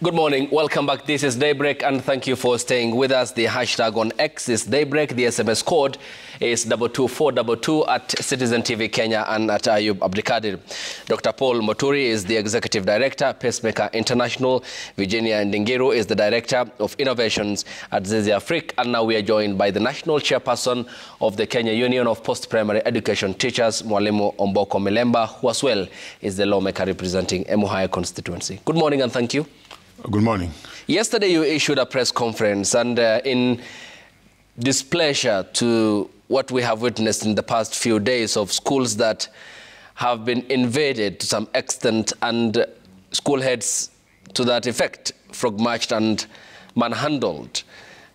Good morning. Welcome back. This is Daybreak, and thank you for staying with us. The hashtag on X is Daybreak. The SMS code is 22422 at Citizen TV Kenya and at Ayub Abdikadir. Dr. Paul Moturi is the Executive Director, Pacemaker International. Virginia Ndingiru is the Director of Innovations at Zizi Afrique. And now we are joined by the National Chairperson of the Kenya Union of Post-Primary Education Teachers, Mwalimu Omboko Milemba, who as well is the lawmaker representing Emuhaya constituency. Good morning and thank you. Good morning. Yesterday you issued a press conference and in displeasure to what we have witnessed in the past few days of schools that have been invaded to some extent and school heads to that effect frog-marched and manhandled.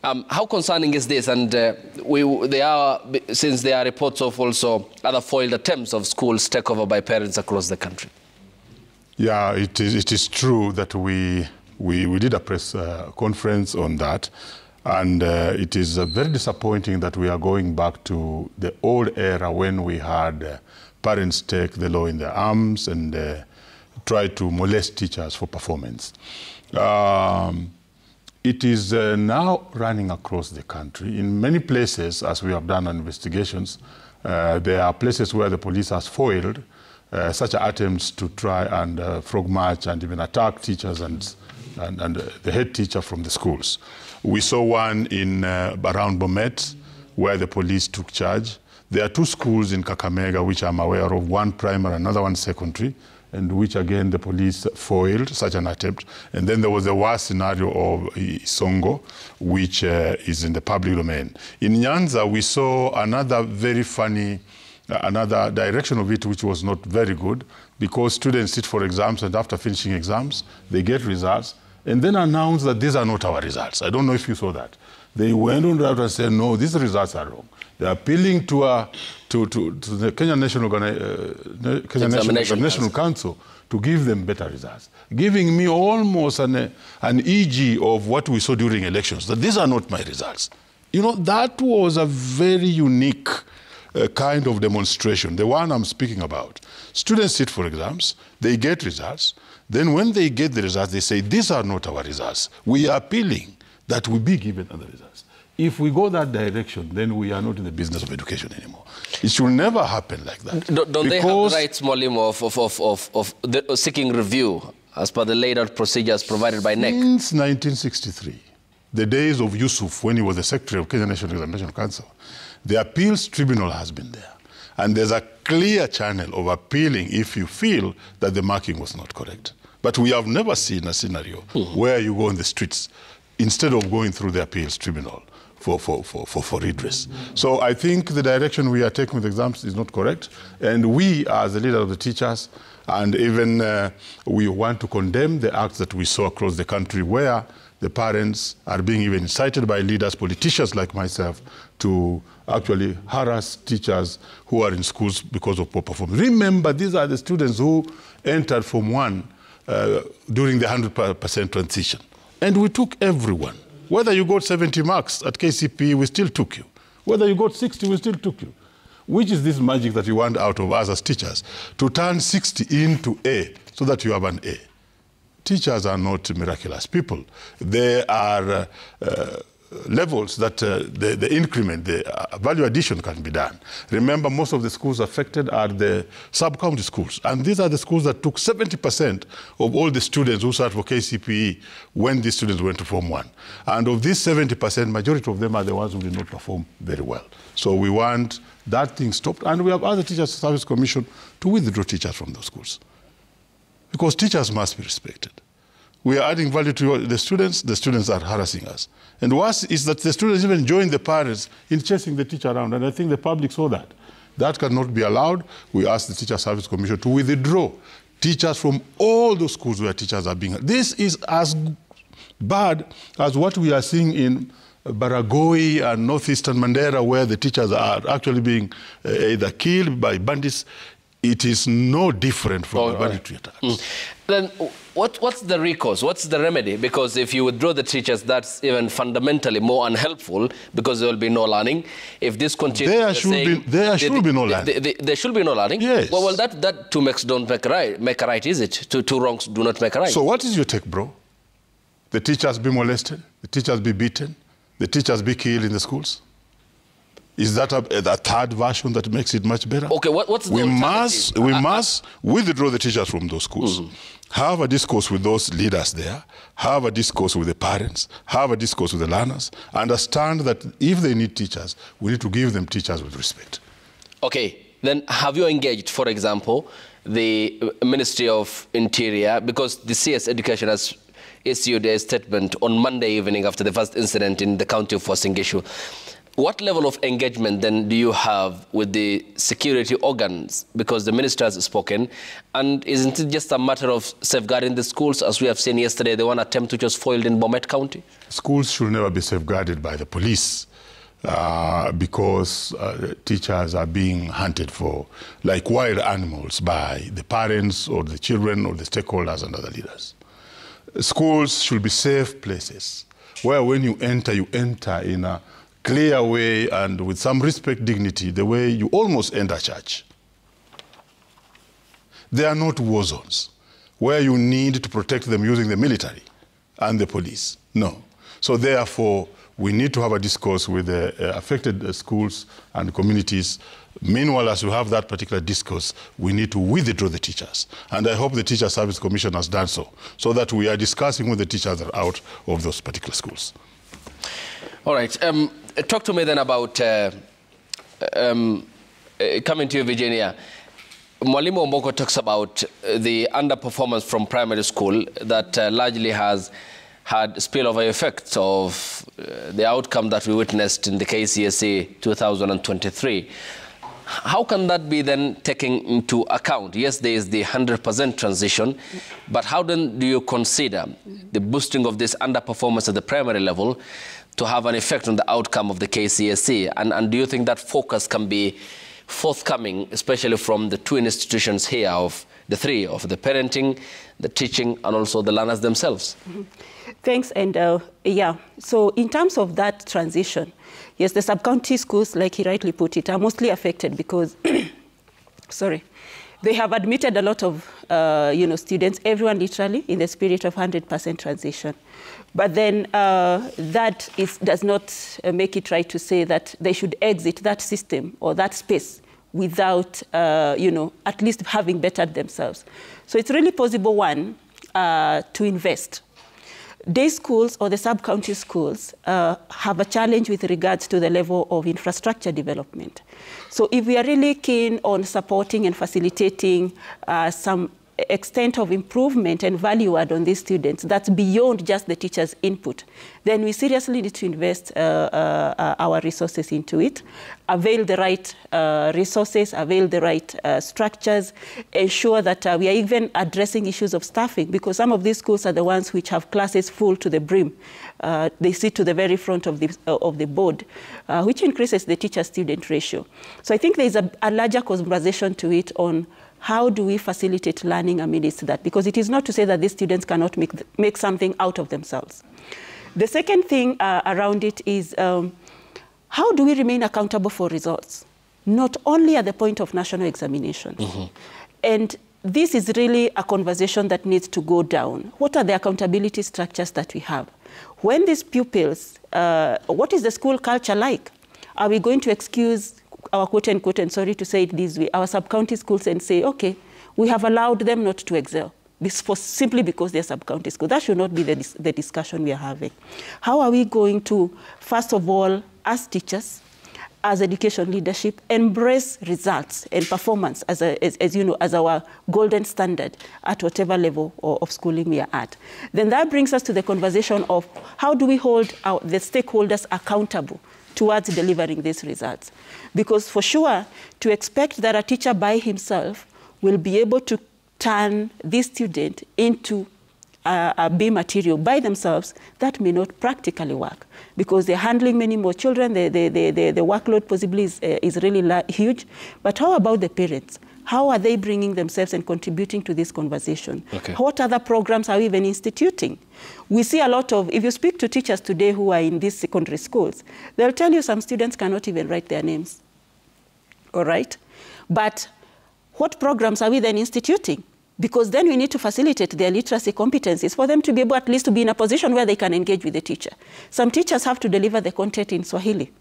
How concerning is this? And since there are reports of also other foiled attempts of schools takeover by parents across the country. Yeah, it is true that we did a press conference on that, and it is very disappointing that we are going back to the old era when we had parents take the law in their arms and try to molest teachers for performance. It is now running across the country. In many places, as we have done investigations, there are places where the police has foiled such attempts to try and frog march and even attack teachers and the head teacher from the schools. We saw one in around Bomet where the police took charge. There are two schools in Kakamega which I'm aware of, one primary, another one secondary, and which again the police foiled such an attempt. And then there was the worst scenario of Songo, which is in the public domain. In Nyanza, we saw another very funny another direction of it which was not very good, because students sit for exams and after finishing exams they get results and then announce that these are not our results. I don't know if you saw that. They went on out and said, no, these results are wrong. They're appealing to the Kenya National Council to give them better results, giving me almost an EG of what we saw during elections, that these are not my results. You know, that was a very unique kind of demonstration, the one I'm speaking about. Students sit for exams, they get results, then when they get the results, they say, these are not our results. We are appealing that we be given other results. If we go that direction, then we are not in the business of education anymore. It should never happen like that. Don't they have rights, Mwalimu, of seeking review as per the laid out procedures provided by NEC? Since 1963, the days of Yusuf, when he was the Secretary of Kenya National Examination Council, the appeals tribunal has been there. And there's a clear channel of appealing if you feel that the marking was not correct. But we have never seen a scenario where you go in the streets instead of going through the appeals tribunal for redress. So I think the direction we are taking with exams is not correct. And we, as the leader of the teachers, and even we want to condemn the acts that we saw across the country where the parents are being even incited by leaders, politicians like myself, to actually harass teachers who are in schools because of poor performance. Remember, these are the students who entered Form 1 during the 100% transition. And we took everyone. Whether you got 70 marks at KCPE, we still took you. Whether you got 60, we still took you. Which is this magic that you want out of us as teachers, to turn 60 into A so that you have an A. Teachers are not miraculous people. They are levels that the increment, the value addition can be done. Remember, most of the schools affected are the sub-county schools. And these are the schools that took 70% of all the students who started for KCPE when these students went to Form 1. And of these 70%, majority of them are the ones who did not perform very well. So we want that thing stopped. And we have asked the Teachers Service Commission to withdraw teachers from those schools. Because teachers must be respected. We are adding value to the students are harassing us. And worse is that the students even join the parents in chasing the teacher around, and I think the public saw that. That cannot be allowed. We ask the Teacher Service Commission to withdraw teachers from all those schools where teachers are being... This is as bad as what we are seeing in Baragoi and northeastern Mandera, where the teachers are actually being either killed by bandits. It is no different from banditry attacks. Then what's the recourse? What's the remedy? Because if you withdraw the teachers, that's even fundamentally more unhelpful because there will be no learning. If this continues, there should be no learning. There should be no learning. Yes. Well, that two makes don't make a right, is it? Two wrongs do not make a right. So what is your take, bro? the teachers be molested, the teachers be beaten, the teachers be killed in the schools? Is that a third version that makes it much better? Okay, what's the alternative? We must withdraw the teachers from those schools. Have a discourse with those leaders there. Have a discourse with the parents. Have a discourse with the learners. Understand that if they need teachers, we need to give them teachers with respect. Okay, then have you engaged, for example, the Ministry of Interior, because the CS Education has issued a statement on Monday evening after the first incident in the county of Uasin Gishu. What level of engagement then do you have with the security organs? Because the minister has spoken, and isn't it just a matter of safeguarding the schools, as we have seen yesterday, the one attempt which was foiled in Bomet County? Schools should never be safeguarded by the police because teachers are being hunted for like wild animals by the parents or the children or the stakeholders and other leaders. Schools should be safe places where when you enter in a clear way and with some respect, dignity, the way you almost enter church. They are not war zones where you need to protect them using the military and the police. No. So therefore, we need to have a discourse with the affected schools and communities. Meanwhile, as we have that particular discourse, we need to withdraw the teachers. And I hope the Teacher Service Commission has done so that we are discussing with the teachers that are out of those particular schools. All right. Talk to me then about coming to you, Virginia. Mwalimu Omboko talks about the underperformance from primary school that largely has had spillover effects of the outcome that we witnessed in the KCSE 2023. How can that be then taken into account? Yes, there is the 100% transition, but how then do you consider the boosting of this underperformance at the primary level to have an effect on the outcome of the KCSE? And do you think that focus can be forthcoming, especially from the two institutions here, of the three, of the parenting, the teaching, and also the learners themselves? Thanks. And yeah, so in terms of that transition, yes, the sub-county schools, like he rightly put it, are mostly affected because, sorry, they have admitted a lot of students, everyone literally, in the spirit of 100% transition. But then that does not make it right to say that they should exit that system or that space without, at least having bettered themselves. So it's really possible, one, to invest. Day schools or the sub-county schools have a challenge with regards to the level of infrastructure development. So if we are really keen on supporting and facilitating some extent of improvement and value add on these students that's beyond just the teacher's input, then we seriously need to invest our resources into it, avail the right resources, avail the right structures, ensure that we are even addressing issues of staffing, because some of these schools are the ones which have classes full to the brim. They sit to the very front of the board, which increases the teacher-student ratio. So I think there is a larger conversation to it on how do we facilitate learning amidst that? Because it is not to say that these students cannot make something out of themselves. The second thing around it is how do we remain accountable for results? Not only at the point of national examinations. Mm-hmm. And this is really a conversation that needs to go down. What are the accountability structures that we have? When these pupils, what is the school culture like? Are we going to excuse our quote-unquote, and sorry to say it this way, our sub-county schools and say, okay, we have allowed them not to excel simply because they're sub-county schools? That should not be the discussion we are having. How are we going to, first of all, as teachers, as education leadership, embrace results and performance as our golden standard at whatever level of schooling we are at? Then that brings us to the conversation of how do we hold the stakeholders accountable towards delivering these results? Because for sure, to expect that a teacher by himself will be able to turn this student into a B material by themselves, that may not practically work, because they're handling many more children, the workload possibly is really huge. But how about the parents? How are they bringing themselves and contributing to this conversation? Okay. What other programs are we even instituting? We see a lot of, if you speak to teachers today who are in these secondary schools, they'll tell you some students cannot even write their names. All right? But what programs are we then instituting? Because then we need to facilitate their literacy competencies for them to be able at least to be in a position where they can engage with the teacher. Some teachers have to deliver the content in Swahili.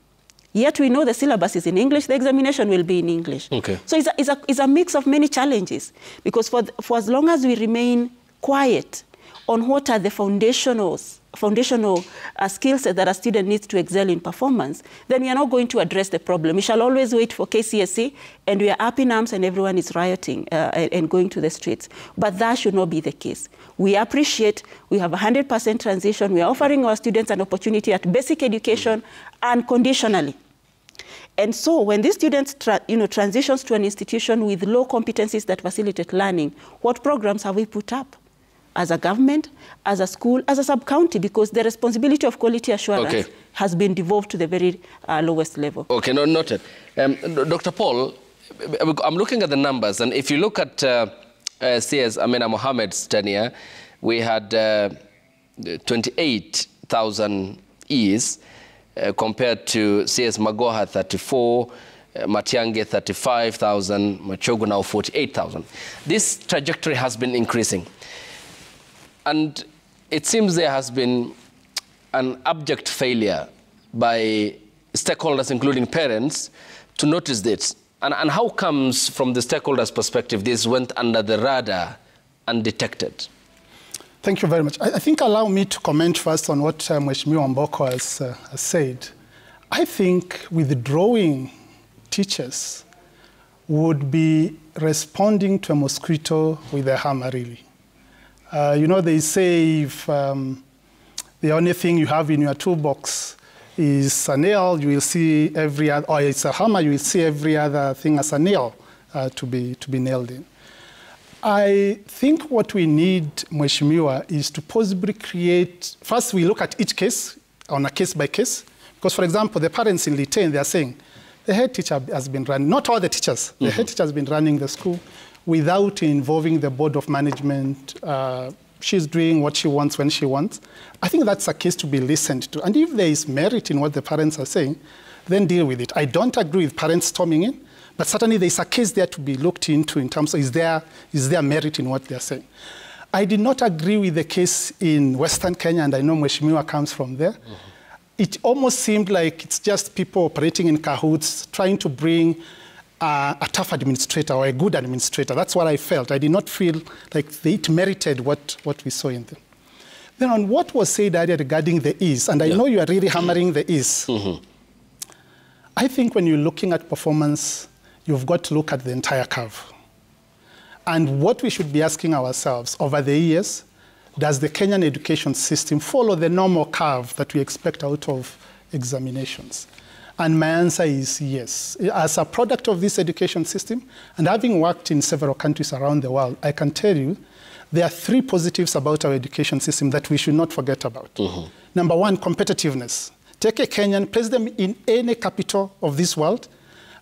Yet we know the syllabus is in English, the examination will be in English. Okay. So it's a mix of many challenges, because for as long as we remain quiet on what are the foundational skills that a student needs to excel in performance, then we are not going to address the problem. We shall always wait for KCSE, and we are up in arms and everyone is rioting and going to the streets. But that should not be the case. We appreciate we have 100% transition. We are offering our students an opportunity at basic education unconditionally. And so when these students transitions to an institution with low competencies that facilitate learning, what programs have we put up? As a government, as a school, as a sub-county, because the responsibility of quality assurance has been devolved to the very lowest level. Okay, no, noted. Dr. Paul, I'm looking at the numbers, and if you look at CS Amina Mohammed's tenure, we had 28,000 E's compared to CS Magoha 34, Matiang'i 35,000, Machogu now 48,000. This trajectory has been increasing. And it seems there has been an abject failure by stakeholders, including parents, to notice this. And how comes, from the stakeholders' perspective, this went under the radar undetected? Thank you very much. I think allow me to comment first on what Mheshimiwa Mboko has said. I think withdrawing teachers would be responding to a mosquito with a hammer, really. You know, they say if the only thing you have in your toolbox is a nail, you will see every other, or it's a hammer, you will see every other thing as a nail to be nailed in. I think what we need, Mheshimiwa, is to possibly create, first we look at each case on a case by case, because for example, the parents in Litein, they are saying, the head teacher has been running, not all the teachers, the head teacher has been running the school without involving the board of management. She's doing what she wants when she wants. I think that's a case to be listened to. And if there is merit in what the parents are saying, then deal with it. I don't agree with parents storming in, but certainly there's a case there to be looked into in terms of is there merit in what they're saying. I did not agree with the case in Western Kenya, and I know Mheshimiwa comes from there. It almost seemed like it's just people operating in cahoots, trying to bring a tough administrator or a good administrator. That's what I felt. I did not feel like it merited what we saw in them. Then on what was said earlier regarding the E's, and I know you are really hammering the E's. I think when you're looking at performance, you've got to look at the entire curve. And what we should be asking ourselves over the years, does the Kenyan education system follow the normal curve that we expect out of examinations? And my answer is yes. As a product of this education system, and having worked in several countries around the world, I can tell you there are three positives about our education system that we should not forget about. Number one, competitiveness. Take a Kenyan, place them in any capital of this world,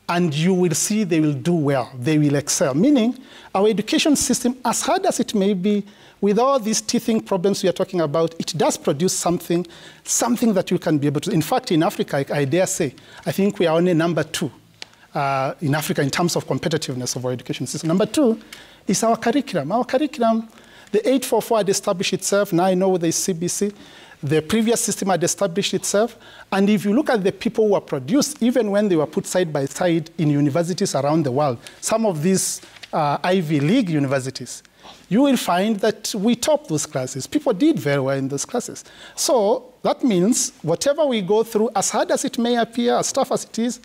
and you will see they will do well. They will excel. Meaning, our education system, as hard as it may be, with all these teething problems we are talking about, it does produce something that you can be able to. In fact, in Africa, I dare say, I think we are only number 2 in Africa in terms of competitiveness of our education system. Number 2 is our curriculum. Our curriculum, the 844 had established itself. Now I know the CBC. The previous system had established itself. And if you look at the people who were produced, even when they were put side by side in universities around the world, some of these Ivy League universities, you will find that we top those classes. People did very well in those classes. So that means whatever we go through, as hard as it may appear, as tough as it is,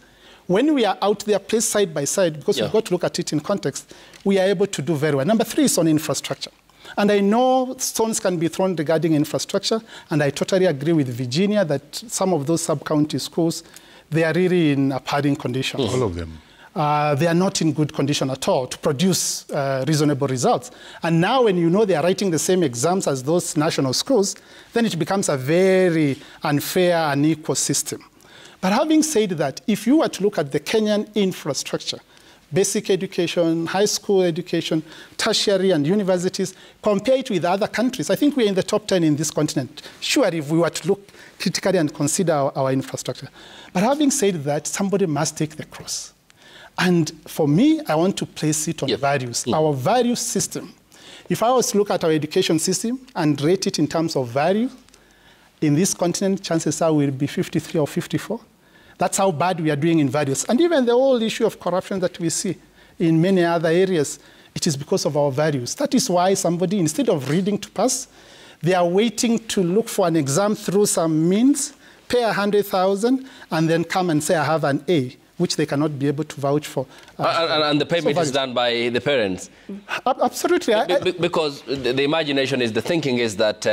when we are out there placed side by side, because we've got to look at it in context, we are able to do very well. Number 3 is on infrastructure. And I know stones can be thrown regarding infrastructure, and I totally agree with Virginia that some of those sub-county schools, they are really in appalling conditions. All of them. They are not in good condition at all to produce reasonable results. And now when you know they are writing the same exams as those national schools, then it becomes a very unfair and unequal system. But having said that, if you were to look at the Kenyan infrastructure, basic education, high school education, tertiary and universities, compare it with other countries, I think we're in the top 10 in this continent. Sure, if we were to look critically and consider our infrastructure. But having said that, somebody must take the cross. And for me, I want to place it on values. Our value system If I was to look at our education system and rate it in terms of value, in this continent, chances are we'll be 53 or 54. That's how bad we are doing in values. And even the whole issue of corruption that we see in many other areas, it is because of our values. That is why somebody, instead of reading to pass, they are waiting to look for an exam through some means, pay 100,000, and then come and say, I have an A, which they cannot be able to vouch for. And the payment is done by the parents? Absolutely. Because the imagination is, the thinking is that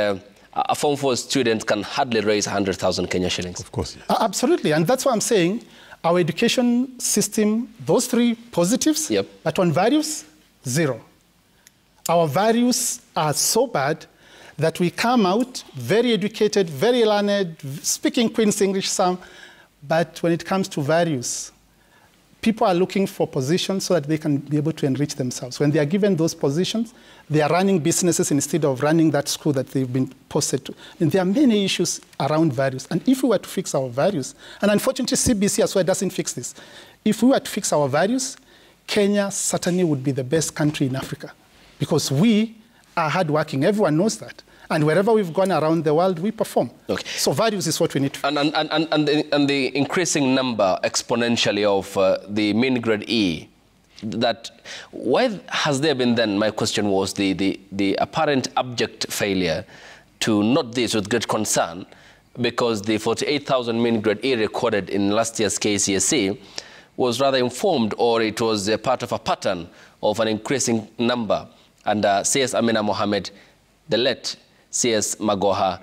a Form 4 student can hardly raise 100,000 Kenya shillings. Of course, yes. Absolutely, and that's why I'm saying our education system, those three positives, but on values, zero. Our values are so bad that we come out very educated, very learned, speaking Queen's English some, but when it comes to values, people are looking for positions so that they can be able to enrich themselves. When they are given those positions, they are running businesses instead of running that school that they've been posted to. And there are many issues around values. And if we were to fix our values, and unfortunately CBC as well doesn't fix this, if we were to fix our values, Kenya certainly would be the best country in Africa, because we are hardworking. Everyone knows that. And wherever we've gone around the world, we perform. Okay. So values is what we need to fix. And the increasing number exponentially of the mean grade E, that why has there been then, my question was, the apparent abject failure to note this with great concern, because the 48,000 mean grade E recorded in last year's KCSE was rather informed, or it was a part of a pattern of an increasing number. And CS Amina Mohammed, the late CS Magoha,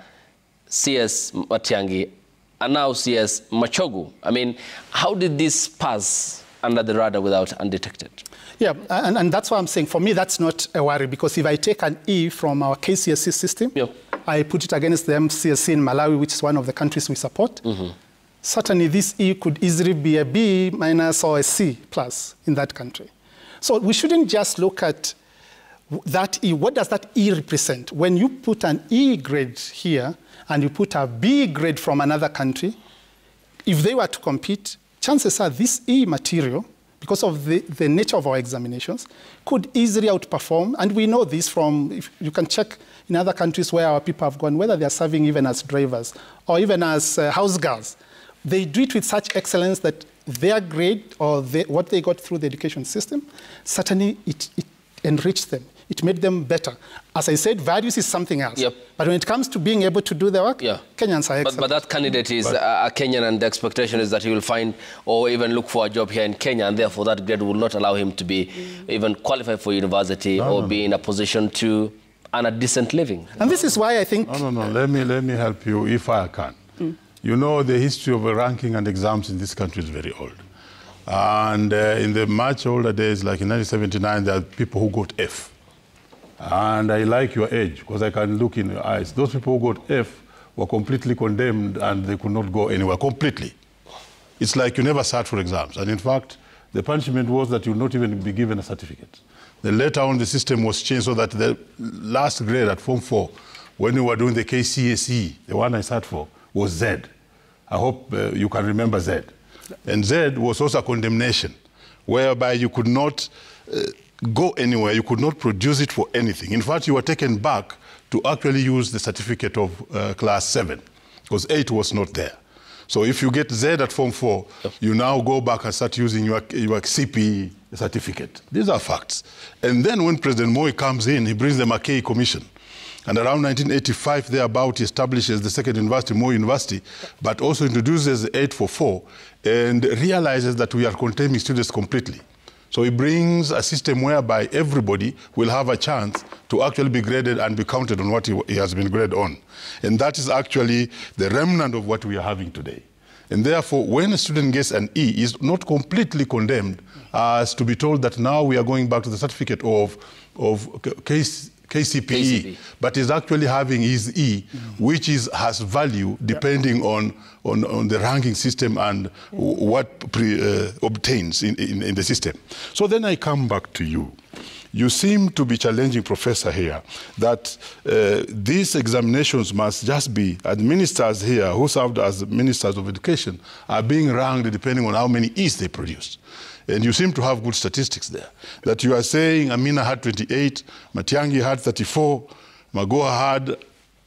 CS Matiangi, and now CS Machogu. I mean, how did this pass under the radar without undetected? Yeah, and that's why I'm saying, for me, that's not a worry, because if I take an E from our KCSE system, I put it against the MCSE in Malawi, which is one of the countries we support, certainly this E could easily be a B minus or a C plus in that country. So we shouldn't just look at that E. What does that E represent? When you put an E grade here and you put a B grade from another country, if they were to compete, chances are this E material, because of the nature of our examinations, could easily outperform. And we know this from, if you can check in other countries where our people have gone, whether they're serving even as drivers or even as house girls. They do it with such excellence that their grade or what they got through the education system, certainly it enriched them. It made them better. As I said, values is something else. But when it comes to being able to do the work, Kenyans are excellent. But that candidate is a Kenyan, and the expectation is that he will find or even look for a job here in Kenya, and therefore that grade will not allow him to be even qualified for university or be in a position to earn a decent living. And this is why I think... No. Let me help you if I can. You know, the history of ranking and exams in this country is very old. And in the much older days, like in 1979, there are people who got F. And I like your age, because I can look in your eyes. Those people who got F were completely condemned, and they could not go anywhere, completely. It's like you never sat for exams. And in fact, the punishment was that you will not even be given a certificate. Then later on, the system was changed so that the last grade at Form 4, when we were doing the KCSE, the one I sat for, was Z. I hope you can remember Z. And Z was also a condemnation, whereby you could not go anywhere, you could not produce it for anything. In fact, you were taken back to actually use the certificate of class 7, because 8 was not there. So if you get Z at Form 4, you now go back and start using your CPE certificate. These are facts. And then when President Moi comes in, he brings the Mackay Commission. And around 1985, thereabout, he establishes the second university, Moi University, but also introduces 844 and realizes that we are condemning students completely. So he brings a system whereby everybody will have a chance to actually be graded and be counted on what he has been graded on. And that is actually the remnant of what we are having today. And therefore, when a student gets an E, he is not completely condemned as to be told that now we are going back to the certificate of KCPE, but is actually having his E, which has value depending on the ranking system and what obtains in the system. So then I come back to you. You seem to be challenging, Professor, here, that these examinations must just be, and ministers here who served as ministers of education are being ranked depending on how many E's they produce. and you seem to have good statistics there, that you are saying Amina had 28, Matiang'i had 34, Magoha had,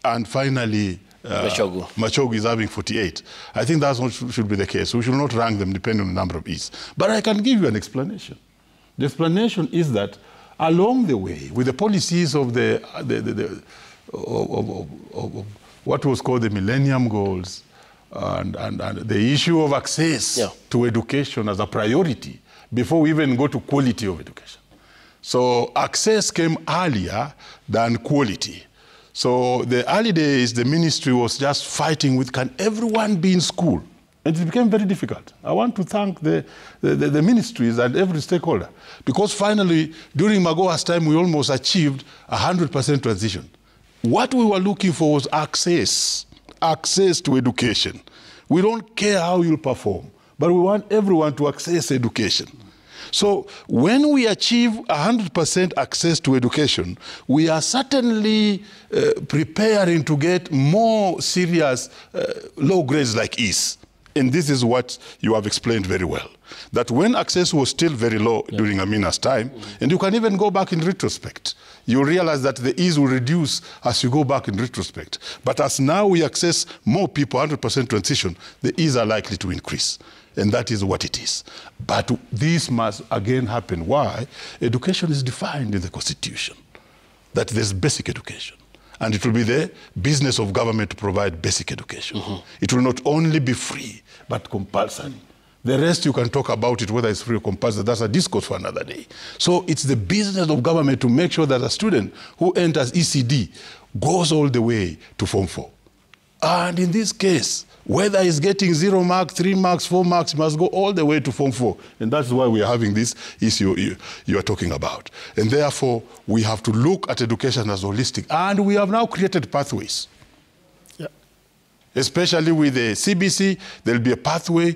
and finally Machogu is having 48. I think that's what should be the case. We should not rank them depending on the number of E's. But I can give you an explanation. The explanation is that along the way, with the policies of what was called the Millennium Goals, and the issue of access to education as a priority before we even go to quality of education. So access came earlier than quality. So the early days, the ministry was just fighting with, can everyone be in school? And it became very difficult. I want to thank the ministries and every stakeholder, because finally, during Magoha's time, we almost achieved 100% transition. What we were looking for was access to education. We don't care how you'll perform, but we want everyone to access education. So when we achieve 100% access to education, we are certainly preparing to get more serious low grades like E's. And this is what you have explained very well, that when access was still very low during Amina's time, and you can even go back in retrospect, you realize that the E's will reduce as you go back in retrospect. But as now we access more people, 100% transition, the E's are likely to increase. And that is what it is. But this must again happen. Why? Education is defined in the Constitution, that there's basic education. And it will be the business of government to provide basic education. It will not only be free, but compulsory. The rest you can talk about it, whether it's free or compulsory. That's a discourse for another day. So it's the business of government to make sure that a student who enters ECD goes all the way to Form 4. And in this case, whether he's getting 0 marks, 3 marks, 4 marks, must go all the way to Form 4. And that's why we are having this issue you are talking about. And therefore, we have to look at education as holistic. And we have now created pathways. Especially with the CBC, there'll be a pathway.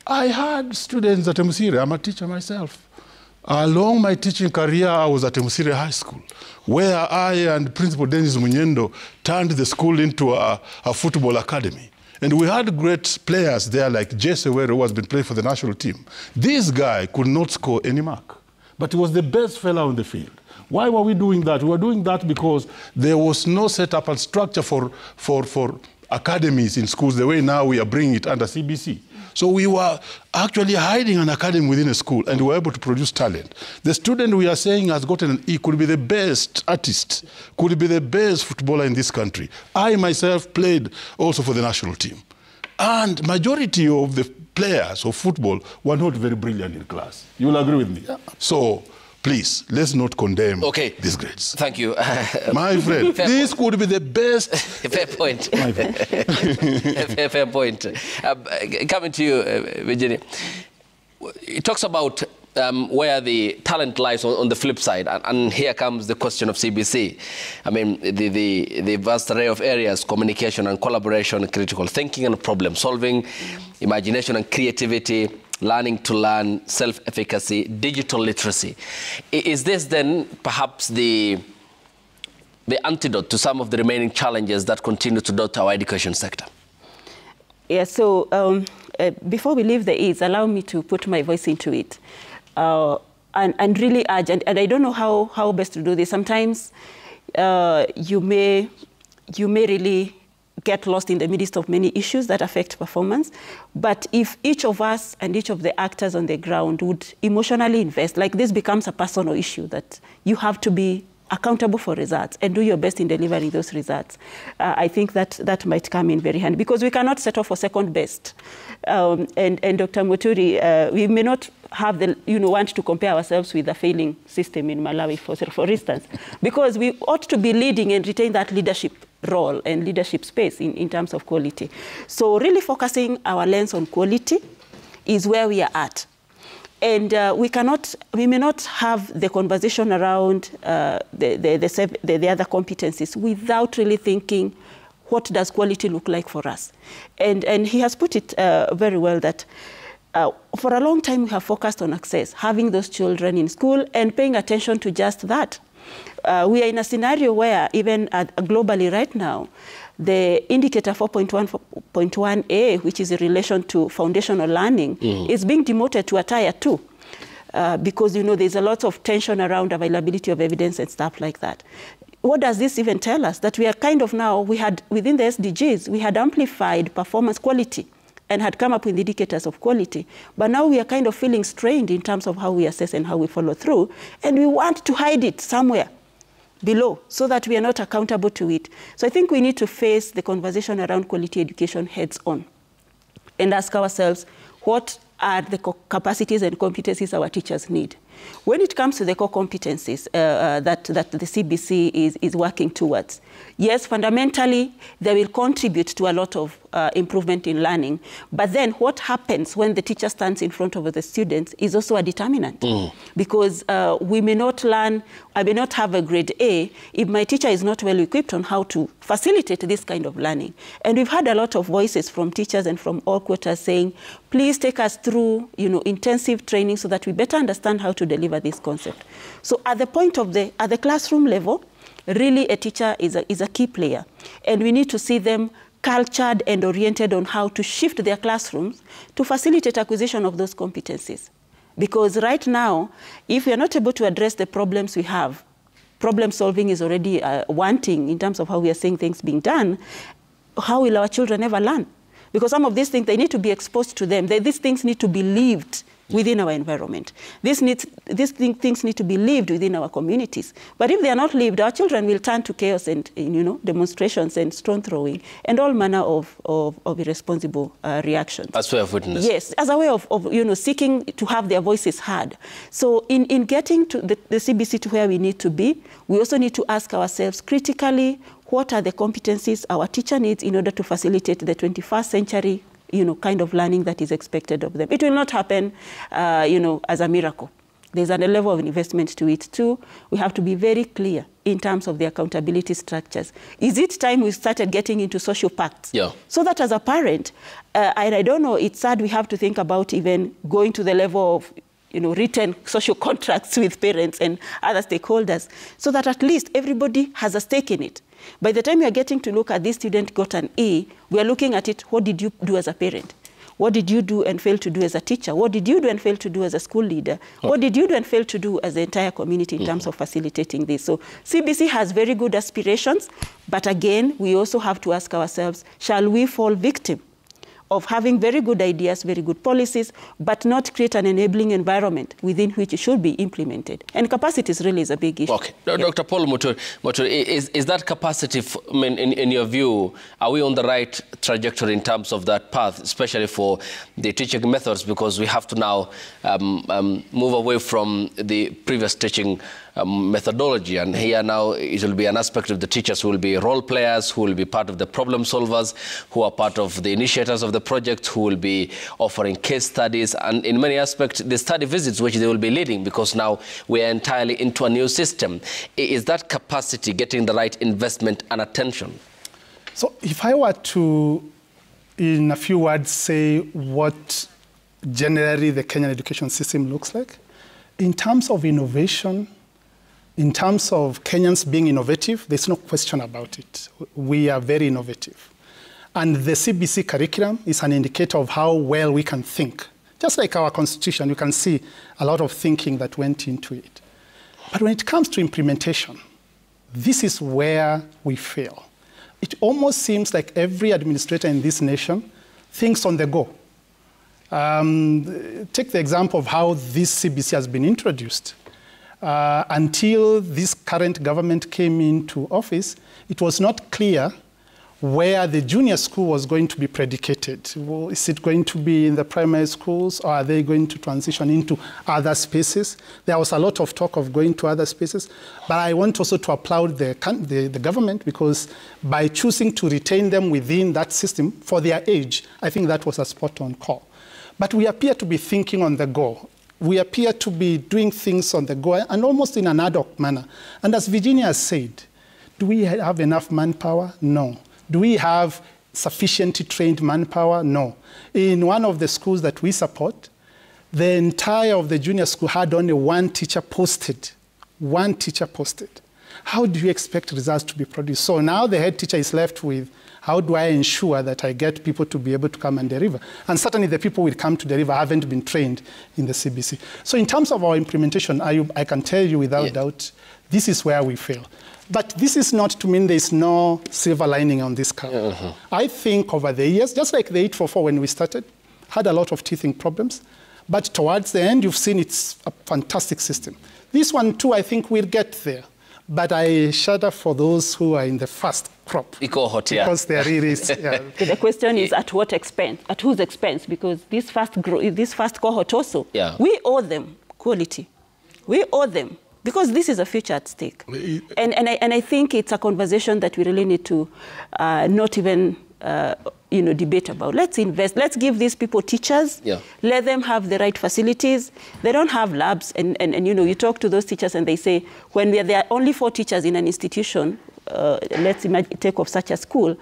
I had students at Emusire. I'm a teacher myself. Along my teaching career, I was at Emusire High School, where I and Principal Dennis Munyendo turned the school into a football academy. And we had great players there like Jesse Were, who has been playing for the national team. This guy could not score any mark, but he was the best fellow on the field. Why were we doing that? We were doing that because there was no setup and structure for academies in schools the way now we are bringing it under CBC. So we were actually hiding an academy within a school, and we were able to produce talent. The student we are saying has gotten an E could be the best artist, could be the best footballer in this country. I myself played also for the national team. And majority of the players of football were not very brilliant in class. You will agree with me? Yeah. So please, let's not condemn these grades. Thank you. My friend, this could be the best. Fair point. My friend. Fair point. Coming to you, Virginia. It talks about where the talent lies on the flip side. And here comes the question of CBC. I mean, the vast array of areas, communication and collaboration, critical thinking and problem solving, imagination and creativity, learning to learn, self-efficacy, digital literacy. Is this then perhaps the antidote to some of the remaining challenges that continue to dot our education sector? Yeah, so before we leave the E's, allow me to put my voice into it and really urge, and I don't know how best to do this. Sometimes you may really get lost in the midst of many issues that affect performance. But if each of us and each of the actors on the ground would emotionally invest, like this becomes a personal issue that you have to be accountable for results and do your best in delivering those results, I think that might come in very handy, because we cannot settle for second best. And Dr. Muturi, we may not have the, want to compare ourselves with the failing system in Malawi, for instance, because we ought to be leading and retain that leadership role and leadership space in terms of quality. So really focusing our lens on quality is where we are at. And we may not have the conversation around the other competencies without really thinking, what does quality look like for us? And he has put it very well that for a long time we have focused on access, having those children in school and paying attention to just that. We are in a scenario where even globally right now, the indicator 4.1.1A, which is in relation to foundational learning, is being demoted to a tier 2. because, you know, there's a lot of tension around availability of evidence and stuff like that. What does this even tell us? That we are kind of now, we had, within the SDGs, we had amplified performance quality and had come up with indicators of quality. But now we are kind of feeling strained in terms of how we assess and how we follow through. And we want to hide it somewhere below so that we are not accountable to it. So I think we need to face the conversation around quality education heads on and ask ourselves, what are the capacities and competencies our teachers need? When it comes to the core competencies that the CBC is working towards, yes, fundamentally, they will contribute to a lot of improvement in learning. But then what happens when the teacher stands in front of the students is also a determinant. Because we may not learn, I may not have a grade A if my teacher is not well equipped on how to facilitate this kind of learning. And we've had a lot of voices from teachers and from all quarters saying, please take us through, you know, intensive training so that we better understand how to deliver this concept. So at the point of at the classroom level, really a teacher is a key player. And we need to see them cultured and oriented on how to shift their classrooms to facilitate acquisition of those competencies. Because right now, if we are not able to address the problems we have, problem solving is already wanting in terms of how we are seeing things being done, how will our children ever learn? Because some of these things, they need to be exposed to them. These things need to be lived within our environment. These things need to be lived within our communities. But if they are not lived, our children will turn to chaos and, you know, demonstrations and stone throwing and all manner of irresponsible reactions. As we have witnessed. Yes, as a way of you know, seeking to have their voices heard. So in getting to the CBC to where we need to be, we also need to ask ourselves critically, what are the competencies our teacher needs in order to facilitate the 21st century, you know, kind of learning that is expected of them. It will not happen, you know, as a miracle. There's a level of investment to it too. We have to be very clear in terms of the accountability structures. Is it time we started getting into social pacts? Yeah. So that as a parent, and I don't know, it's sad we have to think about even going to the level of, you know, written social contracts with parents and other stakeholders, so that at least everybody has a stake in it. By the time you are getting to look at this student got an A, we are looking at it, what did you do as a parent? What did you do and fail to do as a teacher? What did you do and fail to do as a school leader? What did you do and fail to do as the entire community in terms of facilitating this? So CBC has very good aspirations, but again, we also have to ask ourselves, shall we fall victim of having very good ideas, very good policies, but not create an enabling environment within which it should be implemented? And capacities really is a big issue. Okay. Yeah. Dr. Paul Mutur, is that capacity, in your view, are we on the right trajectory in terms of that path, especially for the teaching methods, because we have to now move away from the previous teaching methodology, and here now it will be an aspect of the teachers who will be role players, who will be part of the problem solvers, who are part of the initiators of the project, who will be offering case studies, and in many aspects the study visits which they will be leading, because now we are entirely into a new system. Is that capacity getting the right investment and attention? So if I were to, in a few words, say what generally the Kenyan education system looks like, in terms of innovation, in terms of Kenyans being innovative, there's no question about it. We are very innovative. And the CBC curriculum is an indicator of how well we can think. Just like our constitution, you can see a lot of thinking that went into it. But when it comes to implementation, this is where we fail. It almost seems like every administrator in this nation thinks on the go. Take the example of how this CBC has been introduced. Until this current government came into office, it was not clear where the junior school was going to be predicated. Well, is it going to be in the primary schools, or are they going to transition into other spaces? There was a lot of talk of going to other spaces, but I want also to applaud the government, because by choosing to retain them within that system for their age, I think that was a spot-on call. But we appear to be thinking on the go. We appear to be doing things on the go, and almost in an ad hoc manner. And as Virginia has said, do we have enough manpower? No. Do we have sufficiently trained manpower? No. In one of the schools that we support, the entire of the junior school had only one teacher posted. One teacher posted. How do you expect results to be produced? So now the head teacher is left with How do I ensure that I get people to be able to come and deliver? And certainly the people who will come to deliver haven't been trained in the CBC. So in terms of our implementation, I can tell you without doubt, this is where we fail. But this is not to mean there's no silver lining on this curve. I think over the years, just like the 844 when we started, had a lot of teething problems. But towards the end, you've seen it's a fantastic system. This one, too, I think we'll get there. But I shudder for those who are in the first crop. Cohort, yeah. Because they're really... The question is at what expense? At whose expense? Because this first cohort also, we owe them quality. We owe them. Because this is a future at stake. And I think it's a conversation that we really need to not even debate about. Let's invest. Let's give these people teachers. Let them have the right facilities. They don't have labs. And you talk to those teachers and they say, when there are only 4 teachers in an institution, let's imagine, take of such a school,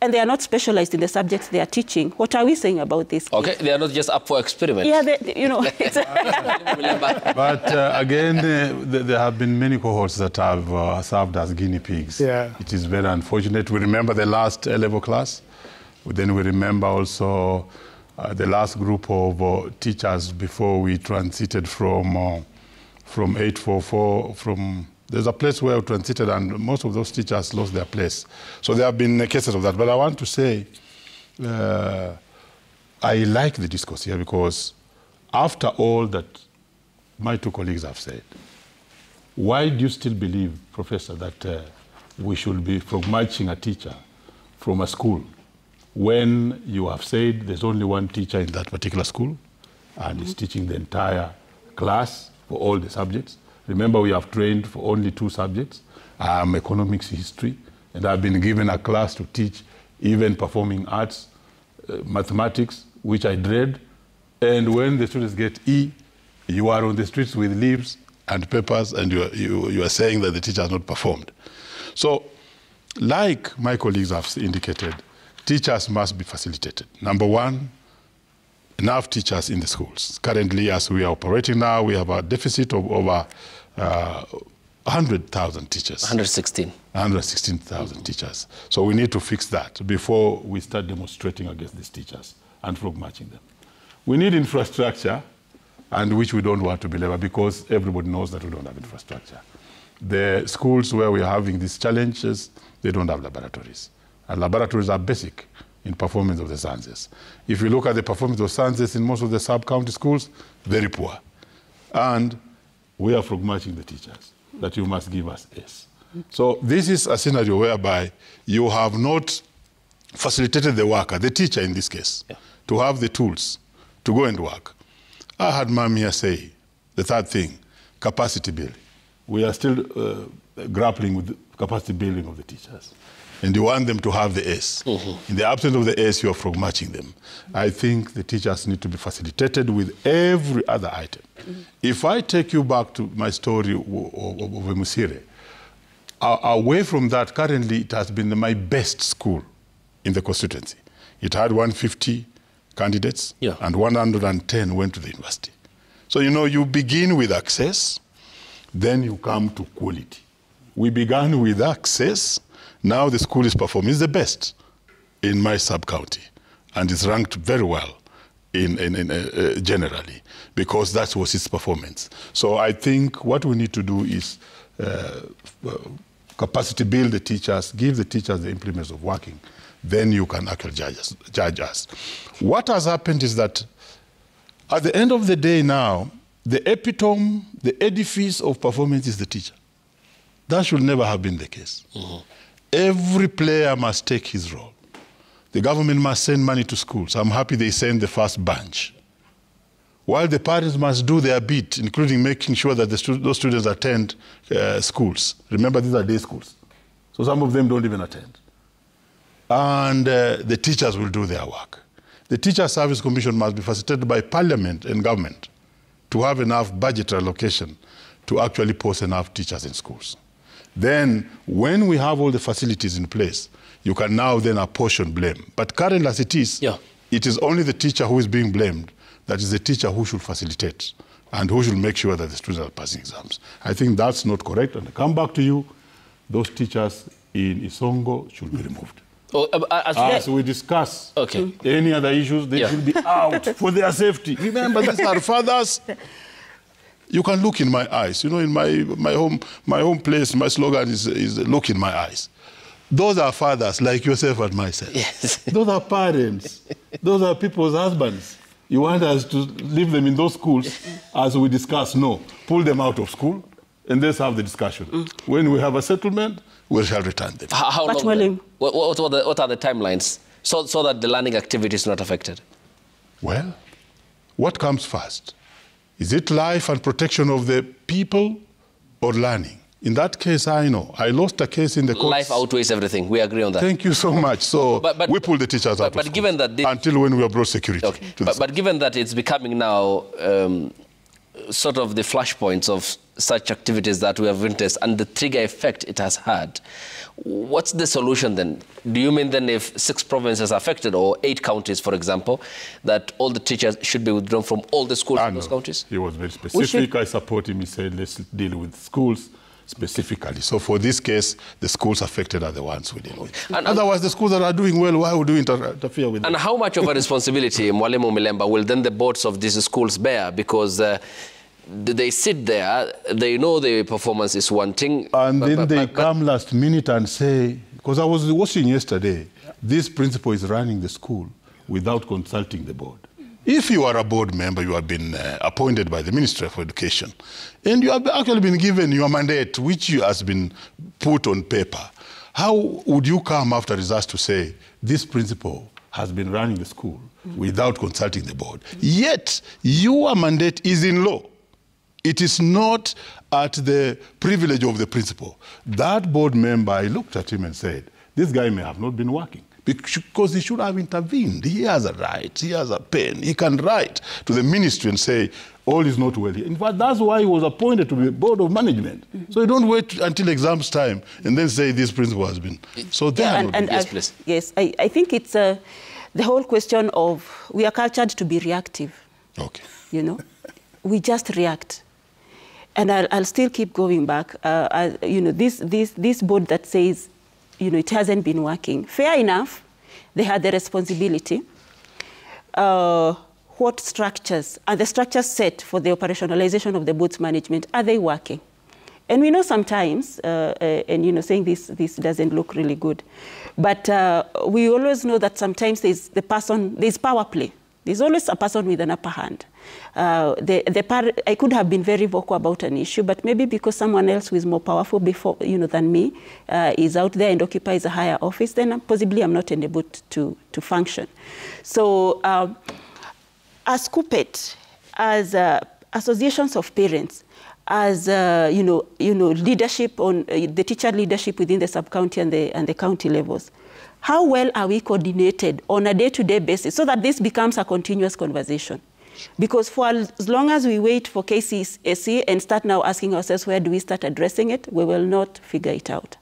and they are not specialized in the subjects they are teaching, what are we saying about this? Okay, they are not just up for experiment. Yeah, But again, there have been many cohorts that have served as guinea pigs. It is very unfortunate. We remember the last A-level class. Then we remember also the last group of teachers before we transited from 844, there's a place where we transited and most of those teachers lost their place. So there have been cases of that. But I want to say, I like the discourse here because after all that my 2 colleagues have said, why do you still believe, Professor, that we should be matching a teacher from a school when you have said there's only one teacher in that particular school and is teaching the entire class for all the subjects? Remember, we have trained for only 2 subjects, economics, history, and I've been given a class to teach even performing arts, mathematics, which I dread. And when the students get E, you are on the streets with leaves and papers, and you are saying that the teacher has not performed. So, like my colleagues have indicated, teachers must be facilitated. Number 1, enough teachers in the schools. Currently, as we are operating now, we have a deficit of over 100,000 teachers. 116,000 teachers. So we need to fix that before we start demonstrating against these teachers and frog matching them. We need infrastructure, and which we don't want to belabor because everybody knows that we don't have infrastructure. The schools where we are having these challenges, they don't have laboratories. And laboratories are basic in performance of the sciences. If you look at the performance of sciences in most of the sub-county schools, very poor. And we are frog matching the teachers, that you must give us S. So this is a scenario whereby you have not facilitated the worker, the teacher in this case, to have the tools to go and work. I had Ma'am here say, the third thing, capacity building. We are still grappling with the capacity building of the teachers. And you want them to have the S. In the absence of the S, you are frog matching them. I think the teachers need to be facilitated with every other item. If I take you back to my story of Musire, away from that, currently it has been my best school in the constituency. It had 150 candidates, and 110 went to the university. So, you begin with access, then you come to quality. We began with access. Now the school is performing. It's the best in my sub-county, and it's ranked very well generally, because that was its performance. So I think what we need to do is capacity build the teachers, give the teachers the implements of working. Then you can actually judge us. What has happened is that at the end of the day now, the epitome, the edifice of performance is the teacher. That should never have been the case. Every player must take his role. The government must send money to schools. I'm happy they send the first bunch. While the parents must do their bit, including making sure that those students attend schools. Remember, these are day schools. So some of them don't even attend. And the teachers will do their work. The Teacher Service Commission must be facilitated by Parliament and government to have enough budget allocation to actually post enough teachers in schools. Then, when we have all the facilities in place, you can now then apportion blame. But currently as it is, it is only the teacher who is being blamed. That is the teacher who should facilitate and who should make sure that the students are passing exams. I think that's not correct. And I come back to you, those teachers in Isongo should be removed. As we discuss any other issues, they should be out for their safety. Remember, these are fathers. You can look in my eyes. You know, in my home place, my slogan is look in my eyes. Those are fathers like yourself and myself. Yes. Those are parents. Those are people's husbands. You want us to leave them in those schools as we discuss? No. Pull them out of school and let's have the discussion. When we have a settlement, we shall return them. How long? What are the timelines so that the learning activity is not affected? Well, what comes first? Is it life and protection of the people or learning? In that case, I know. I lost a case in the courts. Life outweighs everything. We agree on that. Thank you so much. So we pull the teachers out of given that until when we have brought security. Okay. But given that it's becoming now sort of the flashpoints of such activities that we have witnessed and the trigger effect it has had, what's the solution then? Do you mean then if 6 provinces are affected or 8 counties, for example, that all the teachers should be withdrawn from all the schools in those counties? He was very specific. I support him. He said, let's deal with schools specifically. So for this case, the schools affected are the ones we deal with. And otherwise, the schools that are doing well, why would we interfere with them? And how much of a responsibility, Mwalimu Milemba, will then the boards of these schools bear? Because they sit there, they know the performance is wanting. And then they come last minute and say, because I was watching yesterday, this principal is running the school without consulting the board. If you are a board member, you have been appointed by the Ministry of Education, and you have actually been given your mandate, which has been put on paper, how would you come after results to say, this principal has been running the school without consulting the board? Yet, your mandate is in law. It is not at the privilege of the principal. That board member, I looked at him and said, this guy may have not been working, because he should have intervened. He has a right, he has a pen. He can write to the ministry and say, all is not well here. In fact, that's why he was appointed to the board of management. So you don't wait until exams time and then say this principal has been. So there yes, I think it's the whole question of, we are cultured to be reactive. Okay. You know, we just react. And I'll still keep going back. You know, this board that says, you know, it hasn't been working. Fair enough, they had the responsibility. What structures, are the structures set for the operationalization of the board's management, are they working? And we know sometimes, and you know, saying this doesn't look really good, but we always know that sometimes there's power play. There's always a person with an upper hand. I could have been very vocal about an issue, but maybe because someone else who is more powerful than me is out there and occupies a higher office, then possibly I'm not enabled to function. So as KUPPET, as associations of parents, as leadership on the teacher leadership within the sub-county and the county levels, how well are we coordinated on a day-to-day basis so that this becomes a continuous conversation? Because for as long as we wait for KCSE and start now asking ourselves where do we start addressing it, we will not figure it out.